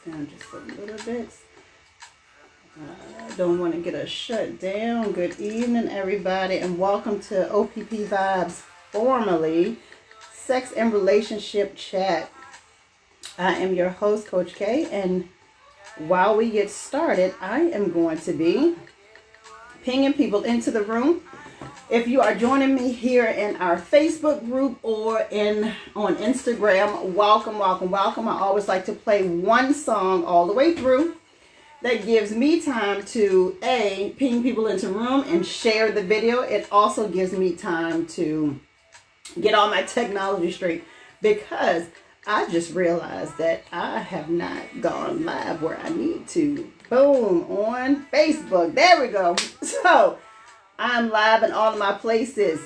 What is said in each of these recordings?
down just a little bit. I don't want to get us shut down. Good evening, everybody, and welcome to O.P.P Vibes, formerly Sex and Relationship Chat. I am your host, Coach K, and while we get started, I am going to be pinging people into the room. If you are joining me here in our Facebook group or on Instagram, welcome, welcome, welcome. I always like to play one song all the way through. That gives me time to ping people into the room and share the video. It also gives me time to get all my technology straight, because I just realized that I have not gone live where I need to. Boom, on Facebook. There we go. So I'm live in all of my places.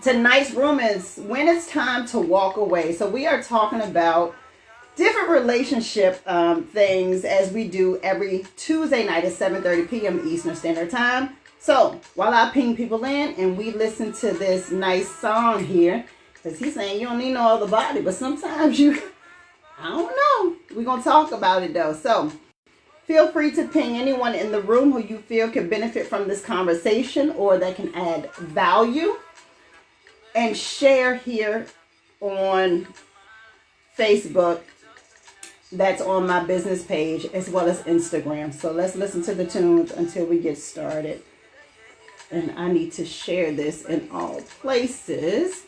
Tonight's room is when it's time to walk away. So we are talking about different relationship things as we do every Tuesday night at 7:30 p.m. Eastern Standard Time. So while I ping people in and we listen to this nice song here, because he's saying you don't need no other body, but sometimes I don't know. We're going to talk about it though. So feel free to ping anyone in the room who you feel can benefit from this conversation or that can add value, and share here on Facebook. That's on my business page as well as Instagram. So let's listen to the tunes until we get started. And I need to share this in all places.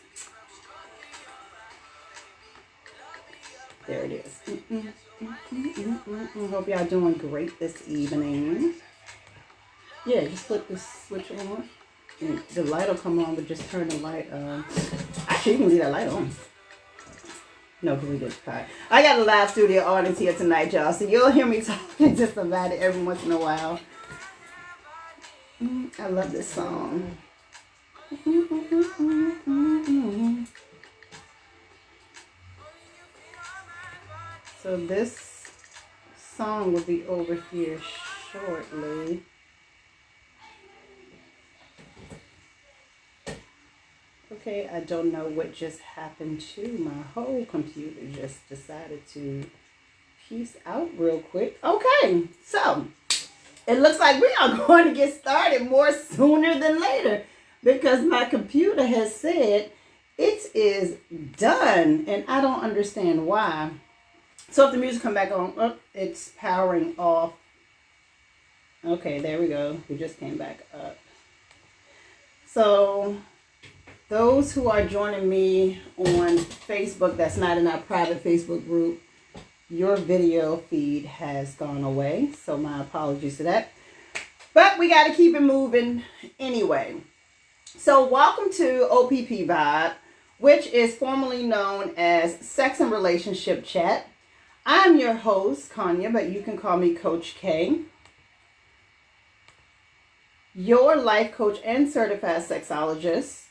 There it is. Hope y'all doing great this evening. Yeah, just flip the switch on. And the light will come on, but just turn the light on. Actually, you can leave that light on. No, because we did cut. I got a live studio audience here tonight, y'all. So you'll hear me talking just about it every once in a while. I love this song. So this song will be over here shortly. Okay, I don't know what just happened to my whole computer. Just decided to peace out real quick. Okay, so it looks like we are going to get started more sooner than later, because my computer has said it is done, and I don't understand why. So if the music come back on, it's powering off. Okay, there we go. We just came back up. So those who are joining me on Facebook, that's not in our private Facebook group, your video feed has gone away. So my apologies to that. But we got to keep it moving anyway. So welcome to O.P.P Vibe, which is formerly known as Sex and Relationship Chat. I'm your host, Kanya, but you can call me Coach K, your life coach and certified sexologist,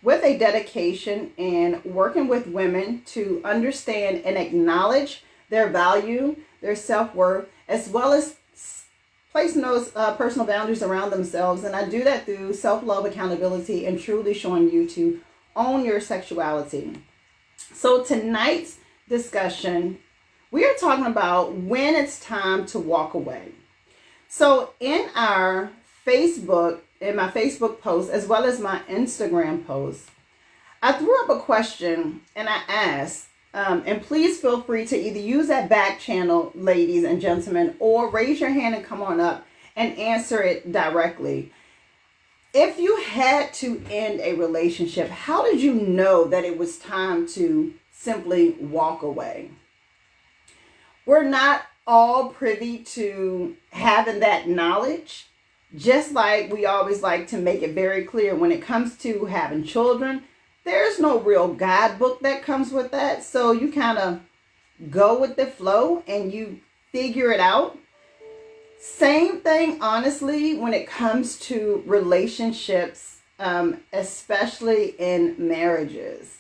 with a dedication in working with women to understand and acknowledge their value, their self-worth, as well as placing those personal boundaries around themselves. And I do that through self-love, accountability, and truly showing you to own your sexuality. So tonight's discussion, we are talking about when it's time to walk away. So in my Facebook post, as well as my Instagram post, I threw up a question and I asked, and please feel free to either use that back channel, ladies and gentlemen, or raise your hand and come on up and answer it directly. If you had to end a relationship, how did you know that it was time to simply walk away? We're not all privy to having that knowledge. Just like we always like to make it very clear when it comes to having children, there's no real guidebook that comes with that. So you kind of go with the flow and you figure it out. Same thing, honestly, when it comes to relationships, especially in marriages.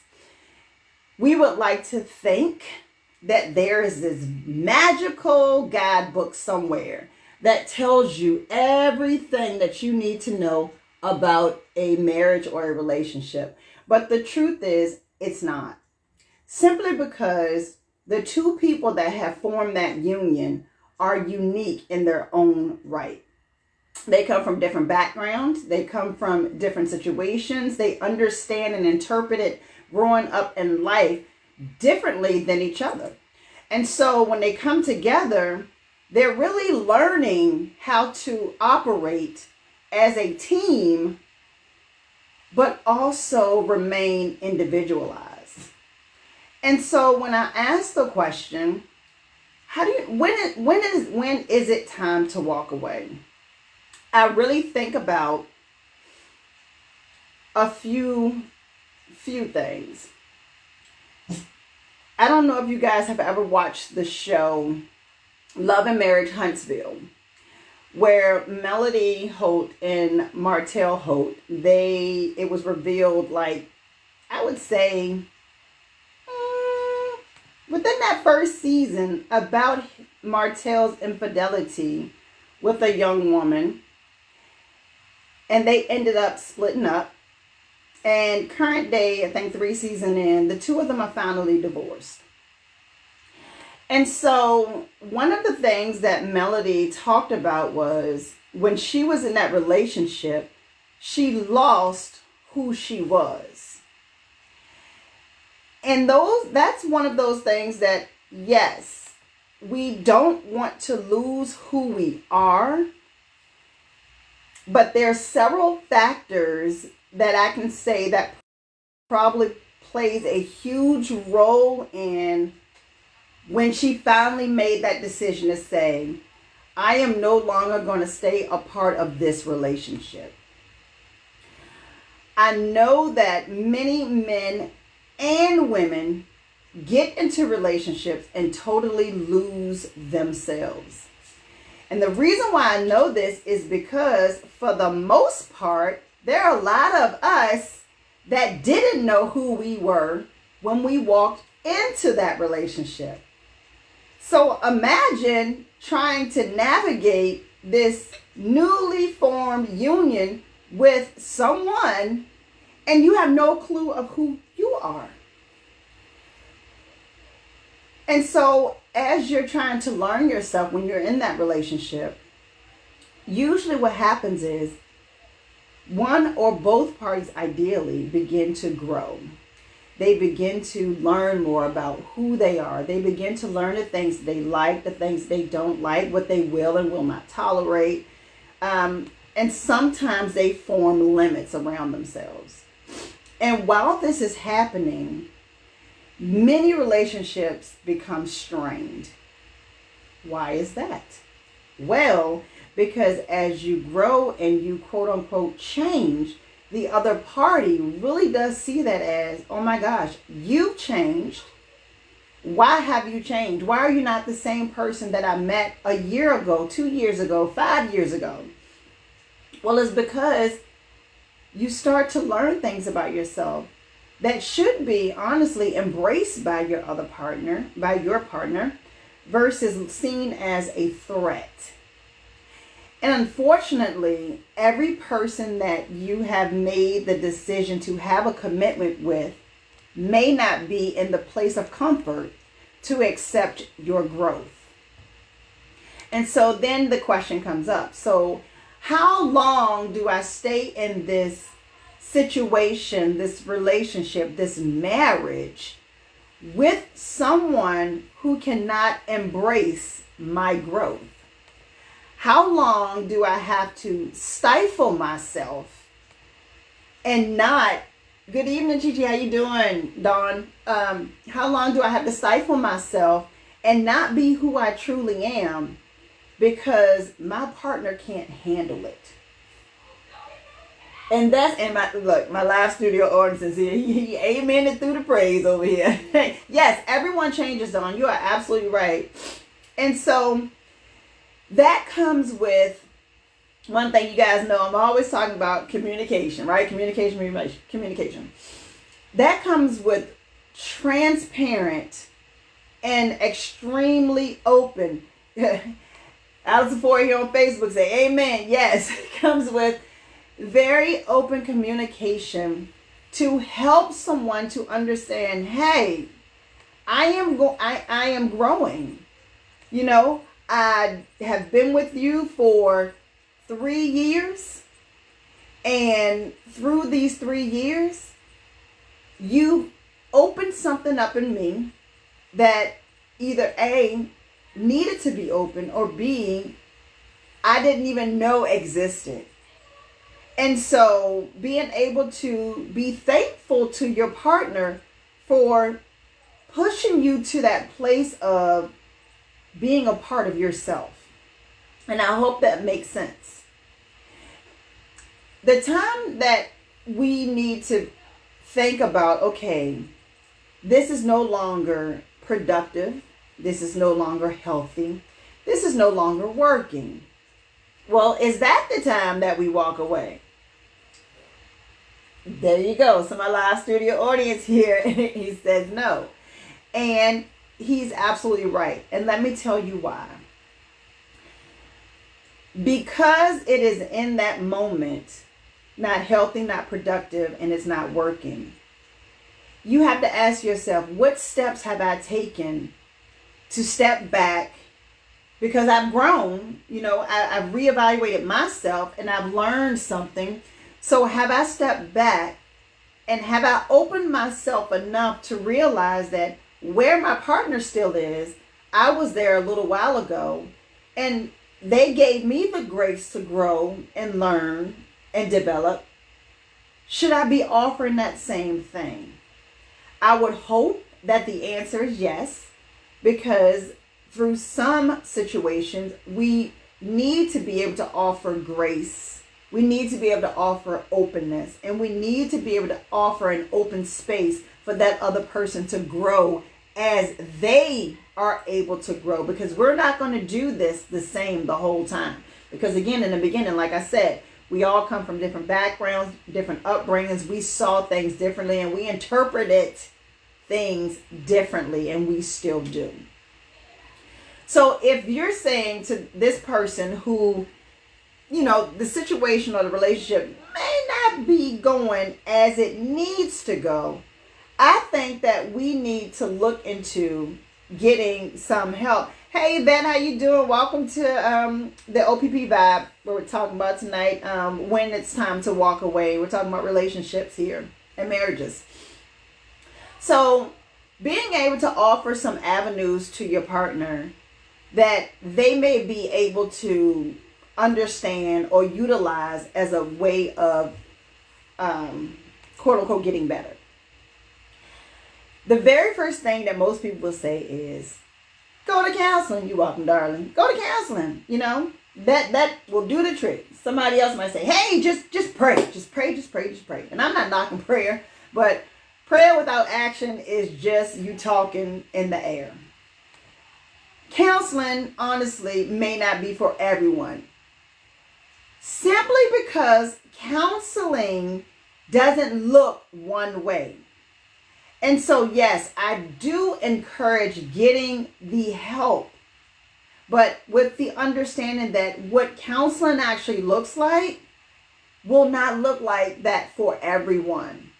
We would like to think that there is this magical guidebook somewhere that tells you everything that you need to know about a marriage or a relationship. But the truth is, it's not. Simply because The two people that have formed that union are unique in their own right. They come from different backgrounds. They come from different situations. They understand and interpret it growing up in life differently than each other. And so when they come together, they're really learning how to operate as a team, but also remain individualized. And so when I ask the question, when is it time to walk away? I really think about a few things. I don't know if you guys have ever watched the show Love and Marriage Huntsville, where Melody Holt and Martell Holt, it was revealed, like, I would say, within that first season, about Martell's infidelity with a young woman. And they ended up splitting up. And current day, I think 3 seasons in, the two of them are finally divorced. And so one of the things that Melody talked about was when she was in that relationship, she lost who she was. And that's one of those things that, yes, we don't want to lose who we are. But there are several factors that I can say that probably plays a huge role in when she finally made that decision to say, I am no longer going to stay a part of this relationship. I know that many men and women get into relationships and totally lose themselves. And the reason why I know this is because for the most part, there are a lot of us that didn't know who we were when we walked into that relationship. So imagine trying to navigate this newly formed union with someone and you have no clue of who you are. And so as you're trying to learn yourself when you're in that relationship, usually what happens is one or both parties ideally begin to grow. They begin to learn more about who they are. They begin to learn the things they like, the things they don't like, what they will and will not tolerate. And sometimes they form limits around themselves. And while this is happening, many relationships become strained. Why is that? Well, because as you grow and you quote unquote change, the other party really does see that as, oh my gosh, you've changed. Why have you changed? Why are you not the same person that I met a year ago, 2 years ago, 5 years ago? Well, it's because you start to learn things about yourself that should be honestly embraced by your other partner, by your partner, versus seen as a threat. And unfortunately, every person that you have made the decision to have a commitment with may not be in the place of comfort to accept your growth. And so then the question comes up. So how long do I stay in this situation, this relationship, this marriage with someone who cannot embrace my growth? How long do I have to stifle myself and not, good evening, Chichi, how you doing, Dawn? How long do I have to stifle myself and not be who I truly am because my partner can't handle it? And that's, and my live studio audience is here. He amened through the praise over here. Yes, everyone changes, Dawn. You are absolutely right. And so that comes with one thing you guys know. I'm always talking about communication, right? Communication. That comes with transparent and extremely open. Alice Sephora here on Facebook say, amen. Yes, it comes with very open communication to help someone to understand, hey, I am growing. You know, I have been with you for 3 years, and through these 3 years, you opened something up in me that either A, needed to be open, or B, I didn't even know existed. And so being able to be thankful to your partner for pushing you to that place of being a part of yourself. And I hope that makes sense. The time that we need to think about, okay, this is no longer productive. This is no longer healthy. This is no longer working. Well, is that the time that we walk away? There you go. So my live studio audience here, he says no. And he's absolutely right. And let me tell you why. Because it is in that moment, not healthy, not productive, and it's not working. You have to ask yourself, what steps have I taken to step back? Because I've grown, I've reevaluated myself and I've learned something. So have I stepped back and have I opened myself enough to realize that where my partner still is, I was there a little while ago, and they gave me the grace to grow and learn and develop. Should I be offering that same thing? I would hope that the answer is yes, because through some situations, we need to be able to offer grace. We need to be able to offer openness, and we need to be able to offer an open space for that other person to grow as they are able to grow, because we're not going to do this the same the whole time. Because again, in the beginning, like I said, we all come from different backgrounds, different upbringings. We saw things differently and we interpreted things differently, and we still do. So if you're saying to this person who, the situation or the relationship may not be going as it needs to go, I think that we need to look into getting some help. Hey, Ben, how you doing? Welcome to the O.P.P Vibe, where we're talking about tonight when it's time to walk away. We're talking about relationships here and marriages. So being able to offer some avenues to your partner that they may be able to understand or utilize as a way of quote unquote getting better. The very first thing that most people will say is, go to counseling. You're welcome, darling. Go to counseling. That will do the trick. Somebody else might say, hey, just pray. Just pray, just pray, just pray. And I'm not knocking prayer, but prayer without action is just you talking in the air. Counseling, honestly, may not be for everyone. Simply because counseling doesn't look one way. And so, yes, I do encourage getting the help, but with the understanding that what counseling actually looks like will not look like that for everyone.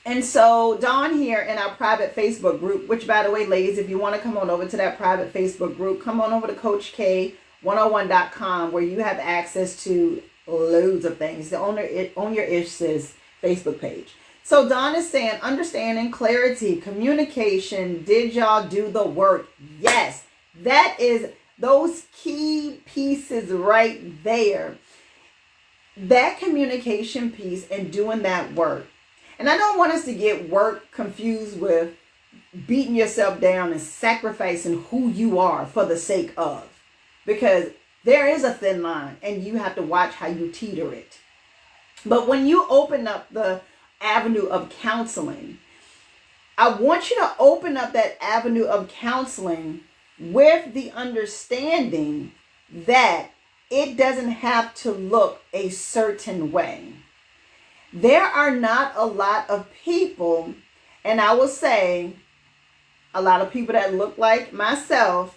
And so Dawn here in our private Facebook group, which, by the way, ladies, if you want to come on over to that private Facebook group, come on over to CoachK101.com, where you have access to loads of things. On your Ish Sis Facebook page. So Dawn is saying, understanding, clarity, communication. Did y'all do the work? Yes, that is those key pieces right there. That communication piece and doing that work. And I don't want us to get work confused with beating yourself down and sacrificing who you are for the sake of. Because there is a thin line and you have to watch how you teeter it. But when you open up the avenue of counseling, I want you to open up that avenue of counseling with the understanding that it doesn't have to look a certain way. There are not a lot of people, and I will say a lot of people that look like myself,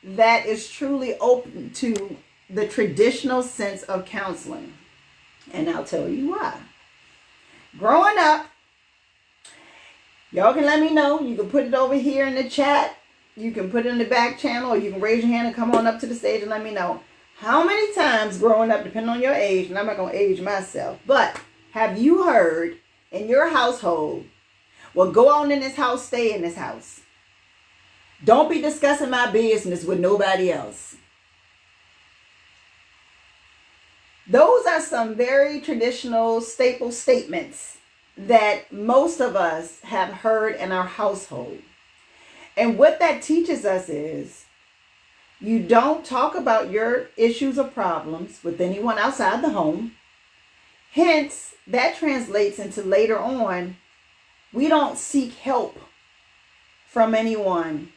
that is truly open to the traditional sense of counseling. And I'll tell you why. Growing up, Y'all can let me know. You can put it over here in the chat. You can put it in the back channel, or you can raise your hand and come on up to the stage and let me know. How many times growing up, depending on your age, and I'm not going to age myself, but have you heard in your household, well, go on in this house, stay in this house. Don't be discussing my business with nobody else. Those are some very traditional staple statements that most of us have heard in our household. And what that teaches us is you don't talk about your issues or problems with anyone outside the home. Hence, that translates into later on, we don't seek help from anyone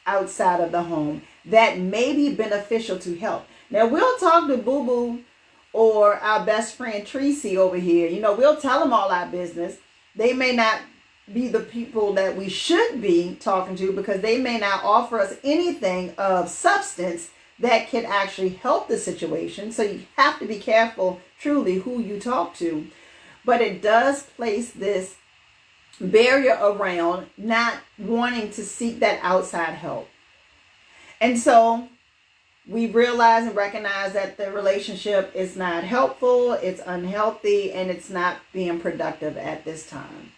outside of the home that may be beneficial to help. Now, we'll talk to Boo Boo or our best friend Tracy over here. You know, we'll tell them all our business. They may not be the people that we should be talking to because they may not offer us anything of substance that can actually help the situation. So you have to be careful truly who you talk to. But it does place this barrier around not wanting to seek that outside help. And so we realize and recognize that the relationship is not helpful, it's unhealthy, and it's not being productive at this time.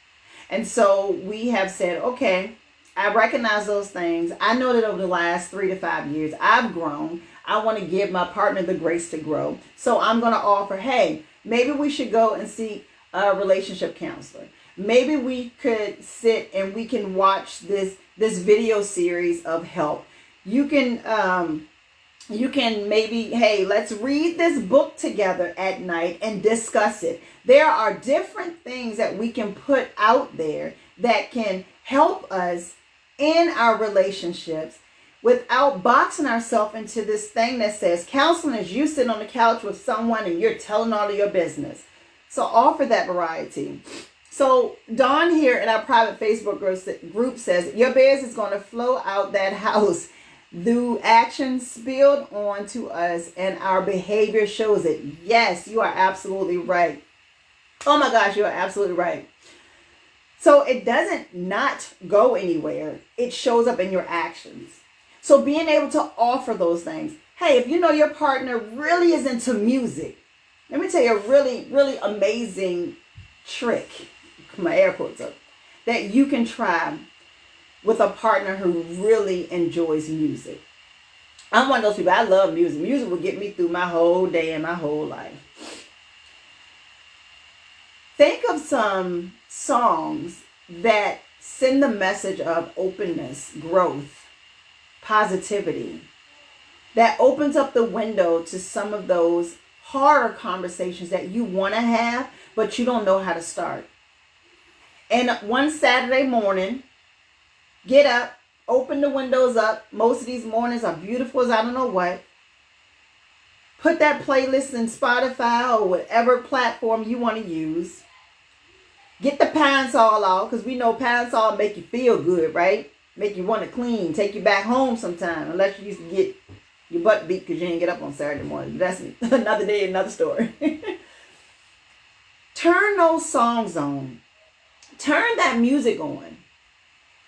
And so we have said, okay, I recognize those things. I know that over the last 3 to 5 years, I've grown. I want to give my partner the grace to grow. So I'm going to offer, hey, maybe we should go and see a relationship counselor. Maybe we could sit and we can watch this video series of help. You can maybe, hey, let's read this book together at night and discuss it. There are different things that we can put out there that can help us in our relationships without boxing ourselves into this thing that says counseling is you sitting on the couch with someone and you're telling all of your business. So offer that variety. So Dawn here in our private Facebook group says, your bears is going to flow out that house. The action spilled onto us and our behavior shows it. Yes, you are absolutely right. Oh my gosh, you are absolutely right. So it doesn't not go anywhere. It shows up in your actions. So being able to offer those things. Hey, if you know your partner really is into music, let me tell you a really, really amazing trick, my air quotes up, that you can try with a partner who really enjoys music. I'm one of those people. I love music. Music will get me through my whole day and my whole life. Think of some songs that send the message of openness, growth, positivity, that opens up the window to some of those horror conversations that you want to have, but you don't know how to start. And one Saturday morning, get up, open the windows up. Most of these mornings are beautiful as I don't know what. Put that playlist in Spotify or whatever platform you want to use. Get the Pine Sol out, because we know Pine Sol make you feel good, right? Make you want to clean, take you back home sometime, unless you used to get your butt beat because you didn't get up on Saturday morning. That's another day, another story. Turn those songs on. Turn that music on.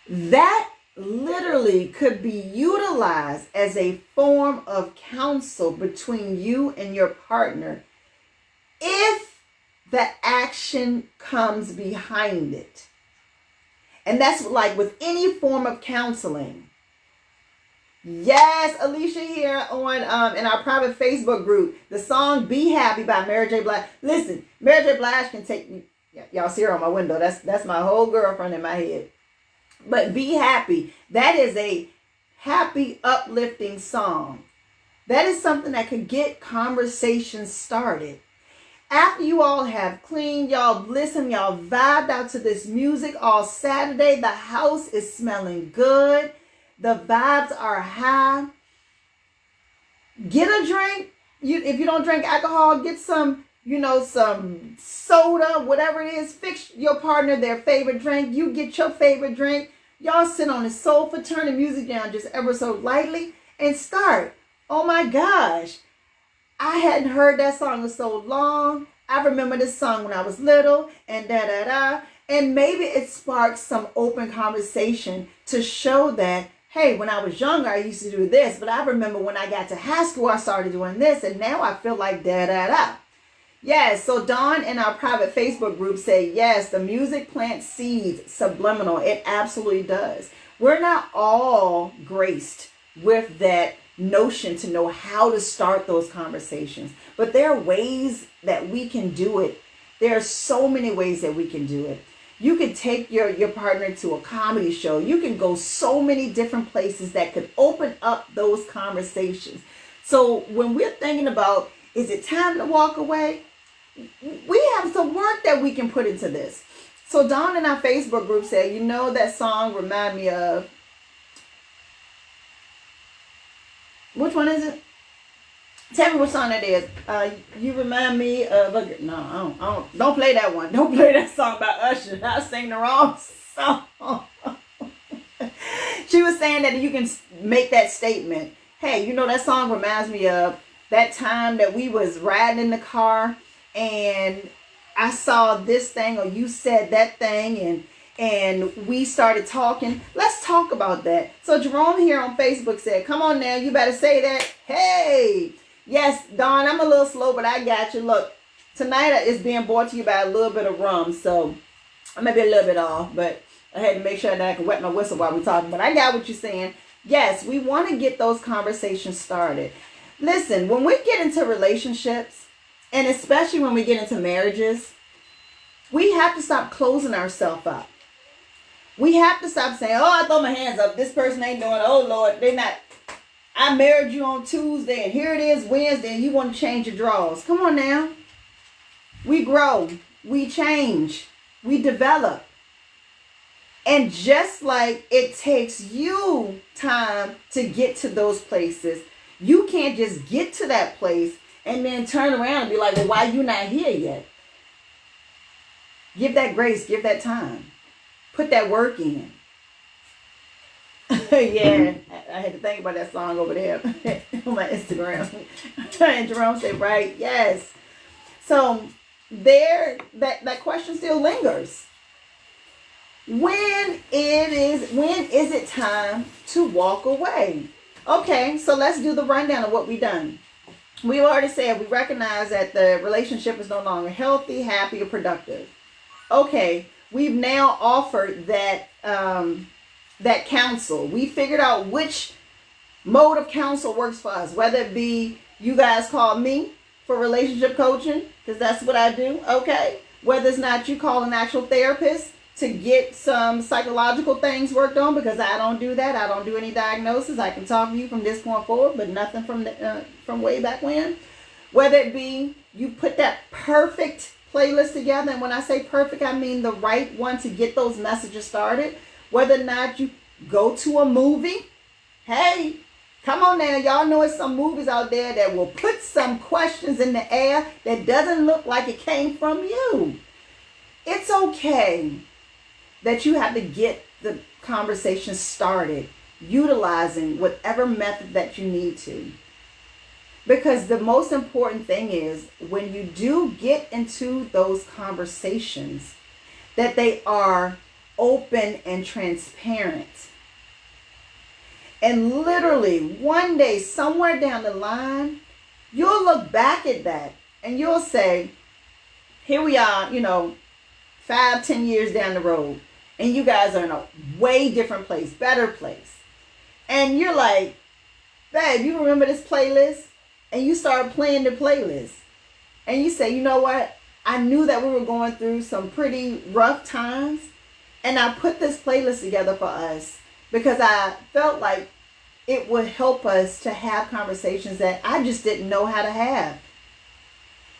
That literally could be utilized as a form of counsel between you and your partner if the action comes behind it. And that's like with any form of counseling. Yes, Alicia here on in our private Facebook group, the song Be Happy by Mary J. Blige. Listen, Mary J. Blige can take me. Y'all see her on my window. That's my whole girlfriend in my head. But Be Happy, that is a happy, uplifting song. That is something that could get conversations started. After you all have cleaned, y'all listened, y'all vibed out to this music all Saturday. The house is smelling good. The vibes are high. Get a drink. If you don't drink alcohol, get some soda, whatever it is. Fix your partner their favorite drink. You get your favorite drink. Y'all sit on the sofa, turn the music down just ever so lightly, and start. Oh my gosh. I hadn't heard that song in so long. I remember this song when I was little, and da-da-da. And maybe it sparks some open conversation to show that, hey, when I was younger, I used to do this, but I remember when I got to high school, I started doing this, and now I feel like da-da-da. Yes, so Dawn in our private Facebook group said, yes, the music plants seeds subliminal. It absolutely does. We're not all graced with that notion to know how to start those conversations, but there are ways that we can do it. There are so many ways that we can do it. You can take your partner to a comedy show. You can go so many different places that could open up those conversations. So when we're thinking about, is it time to walk away? We have some work that we can put into this. So Dawn in our Facebook group said, you know, that song remind me of, which one is it? Tell me what song that is. You remind me of a, no, don't play that one. Don't play that song by Usher. I sang the wrong song. She was saying that you can make that statement. Hey, you know, that song reminds me of that time that we was riding in the car and I saw this thing, or you said that thing, and we started talking. Let's talk about that. So Jerome here on Facebook said, come on now, you better say that. Hey, yes, Dawn, I'm a little slow, but I got you. Look, tonight is being brought to you by a little bit of rum, so I may be a little bit off, but I had to make sure that I can wet my whistle while we're talking. But I got what you're saying. Yes, we want to get those conversations started. Listen, when we get into relationships, and especially when we get into marriages, we have to stop closing ourselves up. We have to stop saying, oh, I throw my hands up. This person ain't doing it. Oh, Lord, they're not. I married you on Tuesday, and here it is Wednesday, and you want to change your drawers. Come on now. We grow. We change. We develop. And just like it takes you time to get to those places, you can't just get to that place and then turn around and be like, well, why you not here yet? Give that grace. Give that time. Put that work in. Yeah, I had to think about that song over there on my Instagram. And Jerome said, right, yes. So there, that question still lingers. When is it time to walk away? Okay, so let's do the rundown of what we've done. We've already said we recognize that the relationship is no longer healthy, happy, or productive. Okay, we've now offered that that counsel. We figured out which mode of counsel works for us, whether it be you guys call me for relationship coaching, because that's what I do, okay? Whether it's not, you call an actual therapist to get some psychological things worked on, because I don't do that. I don't do any diagnosis. I can talk to you from this point forward, but nothing from way back when. Whether it be you put that perfect playlist together, and when I say perfect, I mean the right one to get those messages started. Whether or not you go to a movie, hey, come on now, y'all know it's some movies out there that will put some questions in the air that doesn't look like it came from you. It's okay that you have to get the conversation started utilizing whatever method that you need to. Because the most important thing is when you do get into those conversations, that they are open and transparent. And literally one day, somewhere down the line, you'll look back at that and you'll say, here we are, 5-10 years down the road, and you guys are in a way different place, better place. And you're like, babe, you remember this playlist? And you start playing the playlist. And you say, you know what? I knew that we were going through some pretty rough times. And I put this playlist together for us because I felt like it would help us to have conversations that I just didn't know how to have.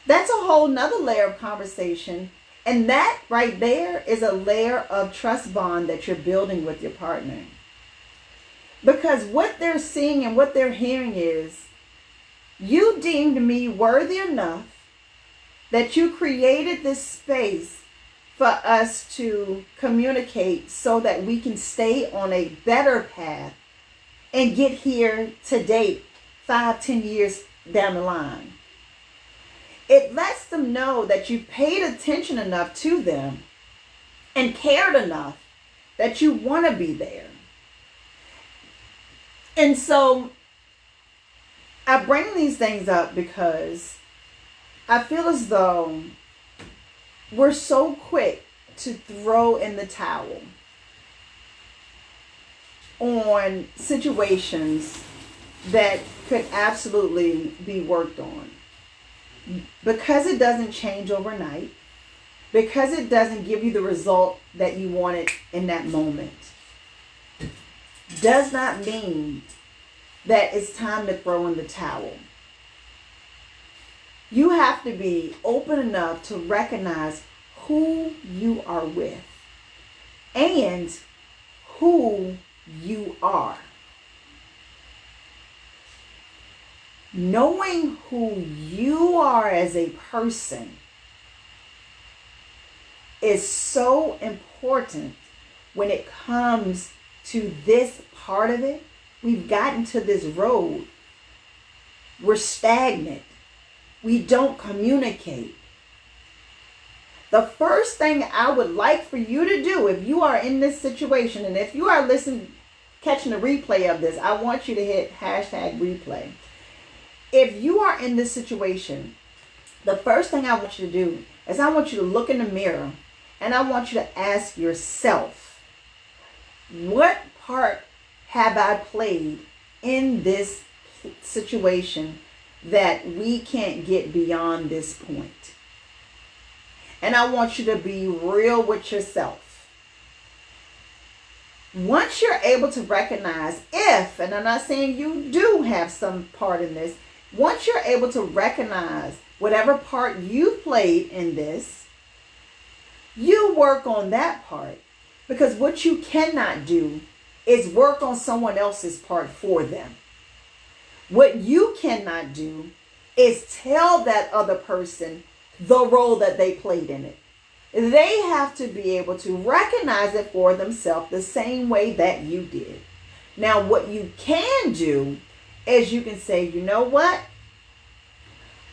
That's a whole nother layer of conversation. And that right there is a layer of trust bond that you're building with your partner. Because what they're seeing and what they're hearing is, you deemed me worthy enough that you created this space for us to communicate so that we can stay on a better path and get here to date 5-10 years down the line. It lets them know that you paid attention enough to them and cared enough that you want to be there. And so I bring these things up because I feel as though we're so quick to throw in the towel on situations that could absolutely be worked on. Because it doesn't change overnight, because it doesn't give you the result that you wanted in that moment, does not mean that it's time to throw in the towel. You have to be open enough to recognize who you are with and who you are. Knowing who you are as a person is so important when it comes to this part of it. We've gotten to this road. We're stagnant. We don't communicate. The first thing I would like for you to do, if you are in this situation, and if you are listening, catching the replay of this, I want you to hit #replay. If you are in this situation, the first thing I want you to do is I want you to look in the mirror and I want you to ask yourself, what part have I played in this situation that we can't get beyond this point? And I want you to be real with yourself. Once you're able to recognize if, and I'm not saying you do have some part in this, once you're able to recognize whatever part you played in this, you work on that part. Because what you cannot do is work on someone else's part for them. What you cannot do is tell that other person the role that they played in it. They have to be able to recognize it for themselves the same way that you did. Now, what you can do is you can say, you know what?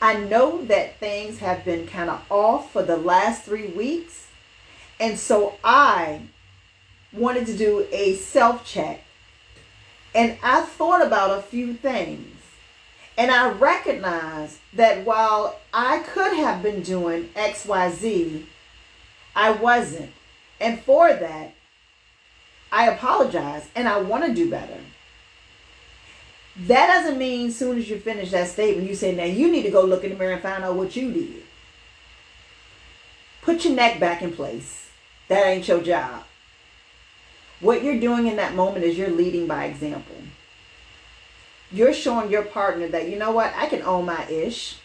I know that things have been kind of off for the last 3 weeks. And so I wanted to do a self-check. And I thought about a few things. And I recognized that while I could have been doing X, Y, Z, I wasn't. And for that, I apologize and I want to do better. That doesn't mean as soon as you finish that statement, you say, now you need to go look in the mirror and find out what you did. Put your neck back in place. That ain't your job. What you're doing in that moment is you're leading by example. You're showing your partner that, you know what, I can own my ish.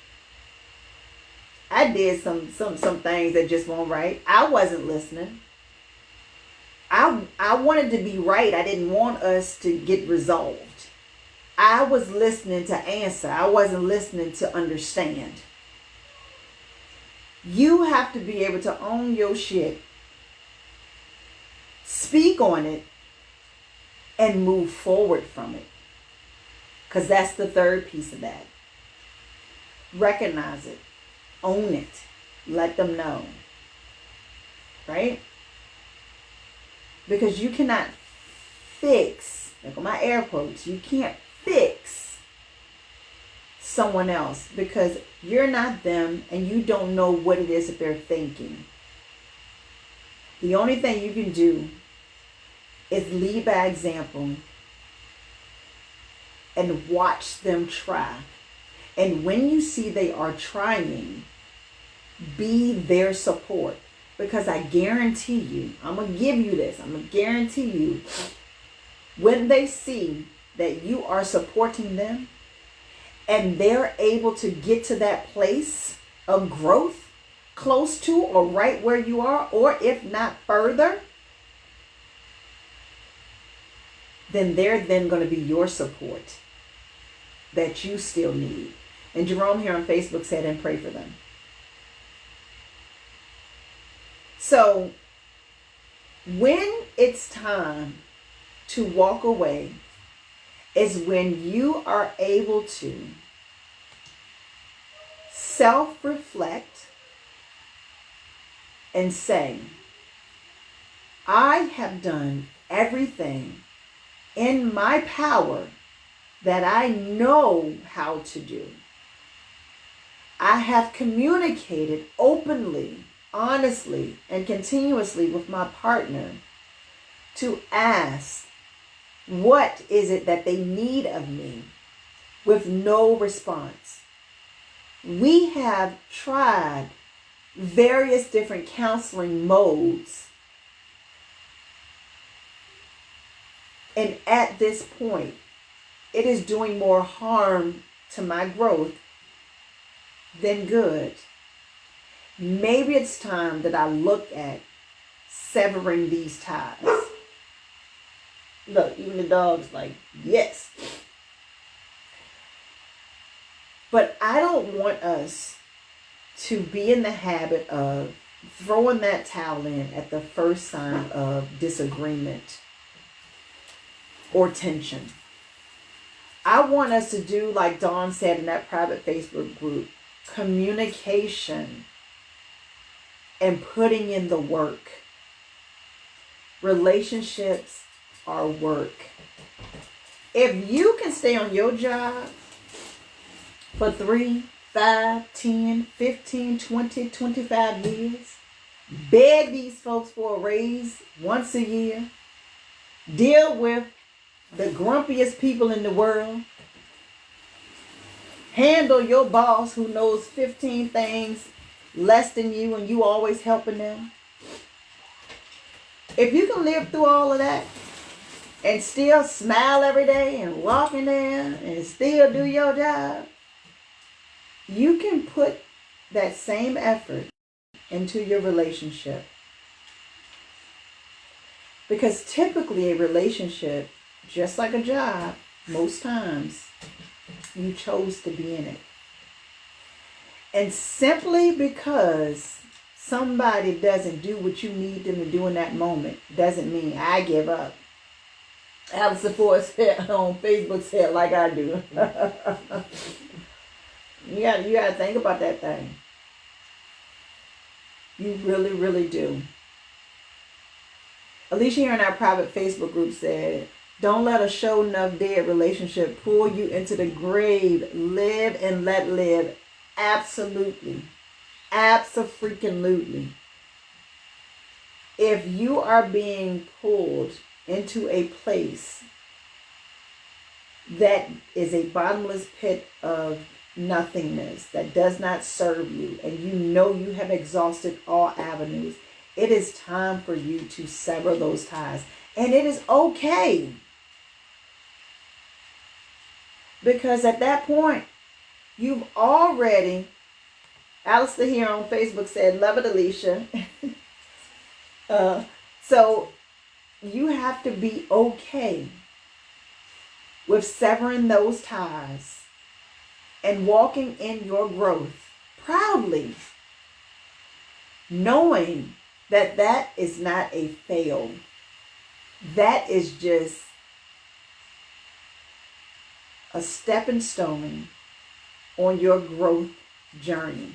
I did some things that just weren't right. I wasn't listening. I wanted to be right. I didn't want us to get resolved. I was listening to answer. I wasn't listening to understand. You have to be able to own your shit, speak on it, and move forward from it. Because that's the third piece of that. Recognize it. Own it. Let them know. Right? Because you cannot fix, like on my air quotes, you can't fix someone else because you're not them and you don't know what it is that they're thinking. The only thing you can do is lead by example and watch them try. And when you see they are trying, be their support. Because I guarantee you, I'm going to give you this, I'm going to guarantee you, when they see that you are supporting them and they're able to get to that place of growth, close to or right where you are, or if not further, then they're then going to be your support that you still need. And Jerome here on Facebook said, and pray for them. So when it's time to walk away is when you are able to self-reflect and say, I have done everything in my power that I know how to do. I have communicated openly, honestly, and continuously with my partner to ask, what is it that they need of me, with no response. We have tried various different counseling modes. And at this point, it is doing more harm to my growth than good. Maybe it's time that I look at severing these ties. Look, even the dog's like, yes. But I don't want us to be in the habit of throwing that towel in at the first sign of disagreement or tension. I want us to do like Dawn said in that private Facebook group, communication and putting in the work. Relationships are work. If you can stay on your job for 3, 5, 10, 15, 20, 25 years, beg these folks for a raise once a year, deal with the grumpiest people in the world, handle your boss who knows 15 things less than you and you always helping them. If you can live through all of that and still smile every day and walk in there and still do your job, you can put that same effort into your relationship. Because typically a relationship, just like a job, most times you chose to be in it. And simply because somebody doesn't do what you need them to do in that moment doesn't mean I give up. Alice Ford said on Facebook, said like I do. You gotta think about that thing. You really, really do. Alicia here in our private Facebook group said, don't let a show enough dead relationship pull you into the grave. Live and let live. Absolutely. Abso-freaking-lutely. If you are being pulled into a place that is a bottomless pit of nothingness, that does not serve you, and you know you have exhausted all avenues, it is time for you to sever those ties. And it is okay. Because at that point, you've already, Alistair here on Facebook said, love it, Alicia. So you have to be okay with severing those ties and walking in your growth proudly, knowing that that is not a fail. That is just a stepping stone on your growth journey.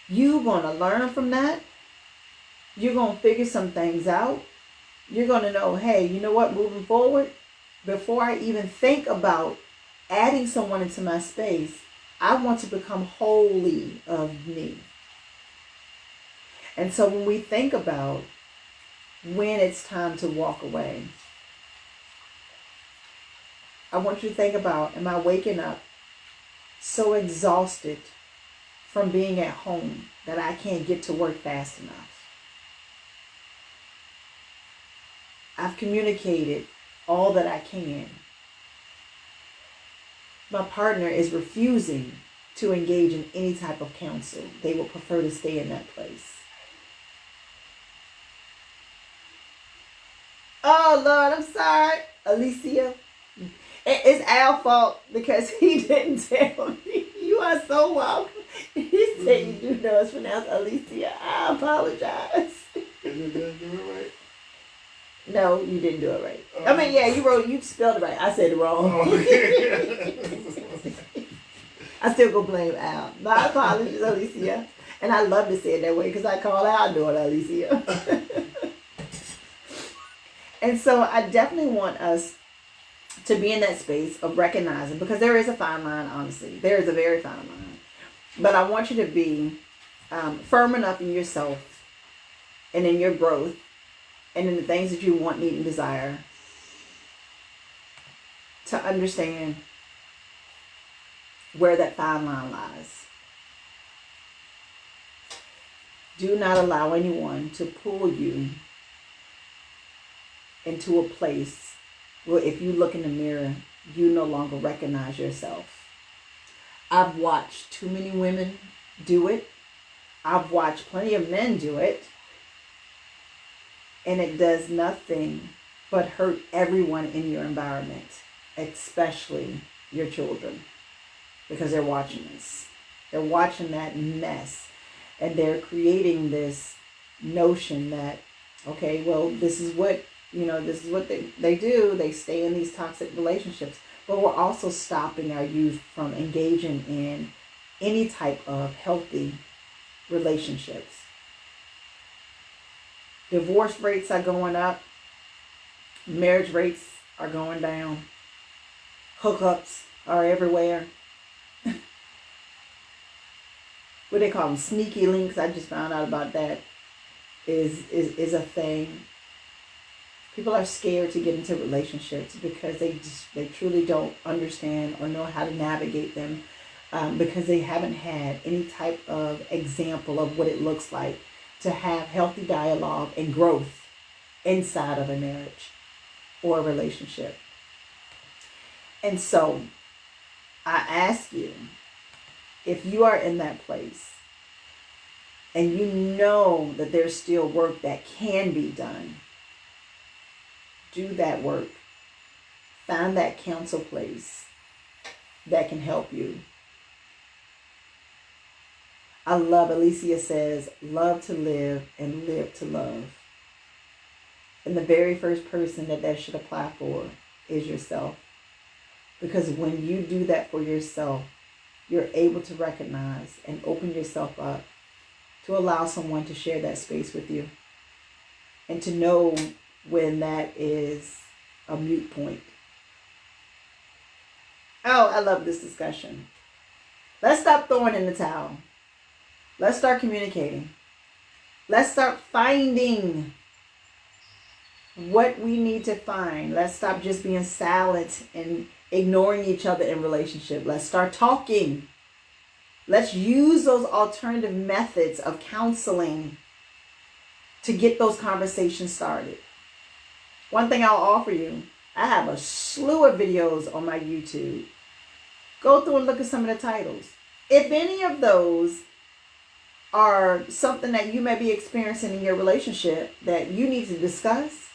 You're going to learn from that. You're going to figure some things out. You're going to know, hey, you know what, moving forward, before I even think about adding someone into my space, I want to become wholly of me. And so when we think about when it's time to walk away, I want you to think about, am I waking up so exhausted from being at home that I can't get to work fast enough? I've communicated all that I can. My partner is refusing to engage in any type of counsel. They would prefer to stay in that place. Oh, Lord, I'm sorry, Alicia. It's Al's fault because he didn't tell me. You are so welcome. He said you do know it's pronounced Alicia. I apologize. Did you do it right? No, you didn't do it right. I mean, yeah, you spelled it right. I said it wrong. I still go blame Al. My apologies, Alicia. And I love to say it that way because I call out daughter Alicia. And so I definitely want us to be in that space of recognizing, because there is a fine line, honestly. There is a very fine line. But I want you to be firm enough in yourself and in your growth and in the things that you want, need, and desire to understand where that fine line lies. Do not allow anyone to pull you into a place where if you look in the mirror, you no longer recognize yourself. I've watched too many women do it. I've watched plenty of men do it. And it does nothing but hurt everyone in your environment, especially your children, because they're watching this. They're watching that mess, and they're creating this notion that, okay, well, this is what they do. They stay in these toxic relationships. But we're also stopping our youth from engaging in any type of healthy relationships. Divorce rates are going up. Marriage rates are going down. Hookups are everywhere. What they call them, sneaky links. I just found out about that is a thing. People are scared to get into relationships because they truly don't understand or know how to navigate them, because they haven't had any type of example of what it looks like to have healthy dialogue and growth inside of a marriage or a relationship. And so I ask you, if you are in that place and you know that there's still work that can be done, do that work. Find that counsel place that can help you. I love, Alicia says, love to live and live to love. And the very first person that should apply for is yourself. Because when you do that for yourself, you're able to recognize and open yourself up to allow someone to share that space with you. And to know when that is a moot point. Oh, I love this discussion. Let's stop throwing in the towel. Let's start communicating. Let's start finding what we need to find. Let's stop just being silent and ignoring each other in relationship. Let's start talking. Let's use those alternative methods of counseling to get those conversations started. One thing I'll offer you, I have a slew of videos on my YouTube. Go through and look at some of the titles. If any of those are something that you may be experiencing in your relationship that you need to discuss,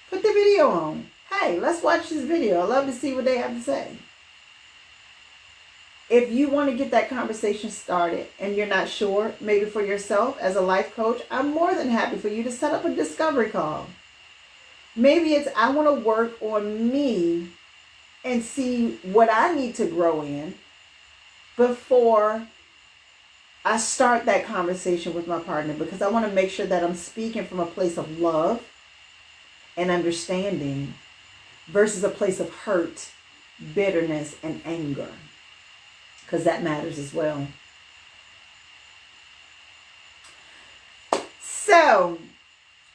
put the video on. Hey, let's watch this video. I love to see what they have to say. If you want to get that conversation started and you're not sure, maybe for yourself as a life coach, I'm more than happy for you to set up a discovery call. Maybe it's I want to work on me and see what I need to grow in before I start that conversation with my partner, because I want to make sure that I'm speaking from a place of love and understanding versus a place of hurt, bitterness, and anger, because that matters as well. So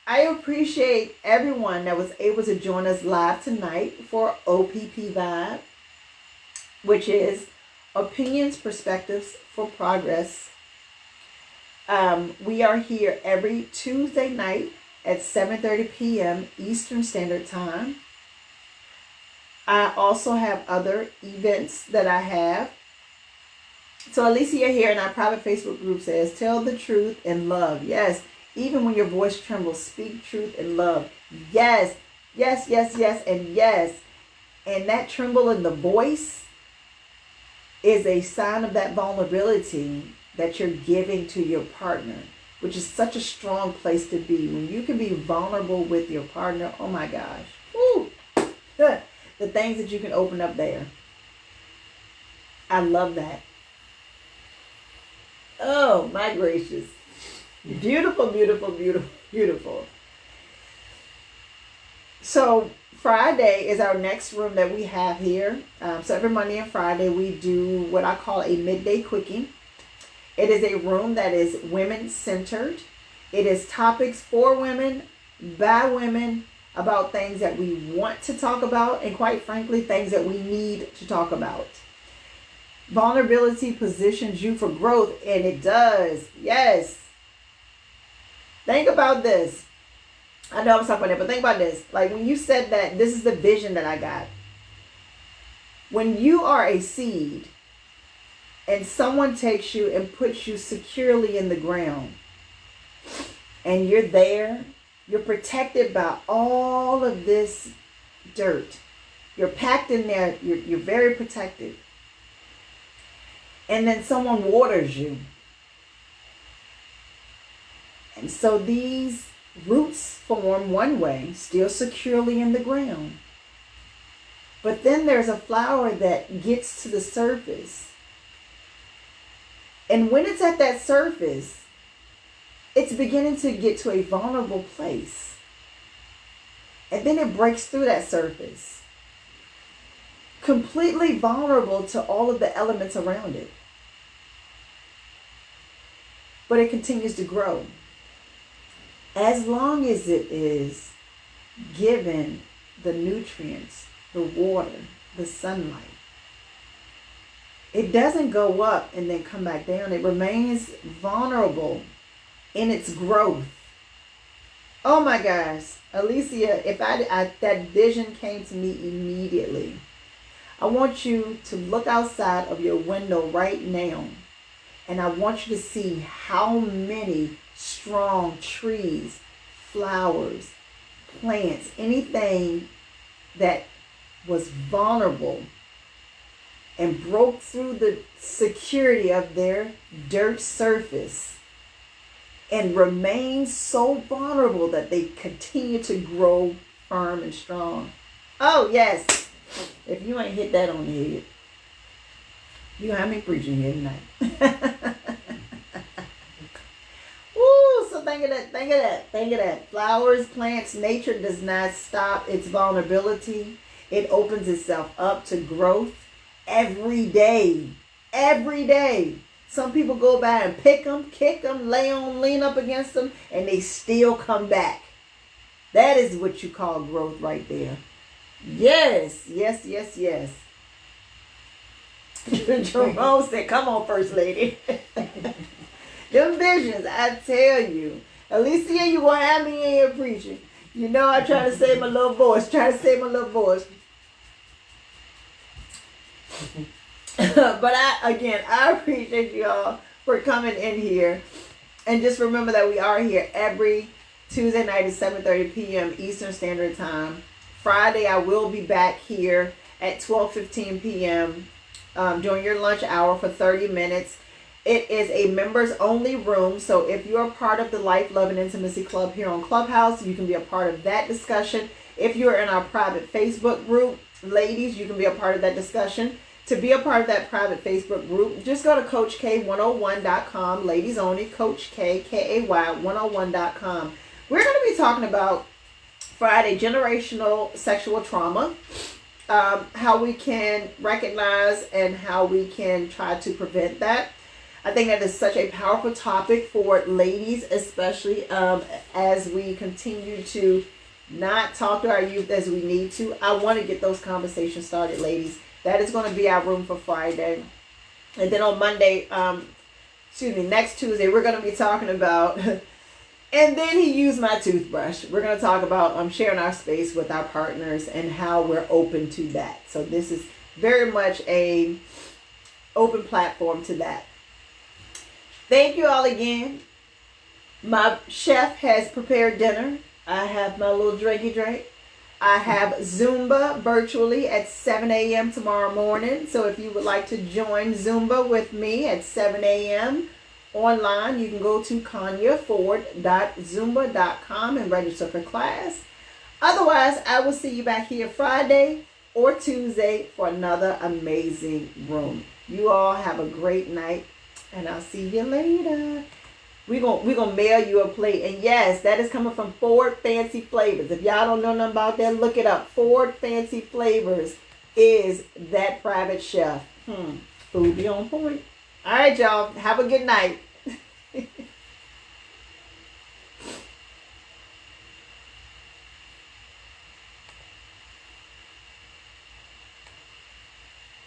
I appreciate everyone that was able to join us live tonight for O.P.P Vibe, which is Opinions, Perspectives for Progress. We are here every Tuesday night at 7:30 p.m. Eastern Standard Time. I also have other events that I have. So Alicia here in our private Facebook group says, tell the truth in love. Yes. Even when your voice trembles, speak truth in love. Yes, yes, yes, yes, and yes. And that tremble in the voice is a sign of that vulnerability that you're giving to your partner, which is such a strong place to be. When you can be vulnerable with your partner, oh my gosh. Woo. The things that you can open up there. I love that. Oh, my gracious. Beautiful, beautiful, beautiful, beautiful. So Friday is our next room that we have here. So every Monday and Friday we do what I call a midday quickie. It is a room that is women-centered. It is topics for women, by women, about things that we want to talk about, and quite frankly, things that we need to talk about. Vulnerability positions you for growth, and it does. Yes. Think about this. I know I was talking about that, but think about this. Like when you said that, this is the vision that I got. When you are a seed and someone takes you and puts you securely in the ground and you're there, you're protected by all of this dirt. You're packed in there. You're very protected. And then someone waters you. And so these roots form one way, still securely in the ground. But then there's a flower that gets to the surface. And when it's at that surface, it's beginning to get to a vulnerable place. And then it breaks through that surface. Completely vulnerable to all of the elements around it. But it continues to grow. As long as it is given the nutrients, the water, the sunlight. It doesn't go up and then come back down. It remains vulnerable in its growth. Oh my gosh. Alicia, if that vision came to me immediately. I want you to look outside of your window right now. And I want you to see how many strong trees, flowers, plants, anything that was vulnerable and broke through the security of their dirt surface and remained so vulnerable that they continue to grow firm and strong. Oh, yes. If you ain't hit that on the head, you have me preaching here tonight. Woo, so think of that. Flowers, plants, nature does not stop its vulnerability. It opens itself up to growth every day. Every day. Some people go by and pick them, kick them, lean up against them, and they still come back. That is what you call growth right there. Yes. Jerome said, come on, First Lady. Them visions, I tell you. Alicia, you gonna have me in here preaching. You know I try to save my little voice. But I appreciate y'all for coming in here. And just remember that we are here every Tuesday night at 7:30 p.m. Eastern Standard Time. Friday, I will be back here at 12:15 p.m. During your lunch hour for 30 minutes. It is a members only room. So if you're part of the Life, Love, and Intimacy Club here on Clubhouse, you can be a part of that discussion. If you're in our private Facebook group, ladies, you can be a part of that discussion. To be a part of that private Facebook group, just go to CoachK101.com. Ladies only, Coach K, K-A-Y, 101.com. We're going to be talking about Friday, generational sexual trauma. How we can recognize and how we can try to prevent that. I think that is such a powerful topic for ladies, especially as we continue to not talk to our youth as we need to. I want to get those conversations started, ladies. That is going to be our room for Friday. And then on Monday, next Tuesday, we're going to be talking about, and then he used my toothbrush. We're going to talk about sharing our space with our partners and how we're open to that. So this is very much a open platform to that. Thank you all again. My chef has prepared dinner. I have my little drinky drink. I have Zumba virtually at 7 a.m. tomorrow morning. So if you would like to join Zumba with me at 7 a.m. online, you can go to kanyaford.zumba.com and register for class. Otherwise, I will see you back here Friday or Tuesday for another amazing room. You all have a great night. And I'll see you later. We're gonna mail you a plate. And yes, that is coming from Ford Fancy Flavors. If y'all don't know nothing about that, look it up. Ford Fancy Flavors is that private chef. Food be on point. All right, y'all. Have a good night.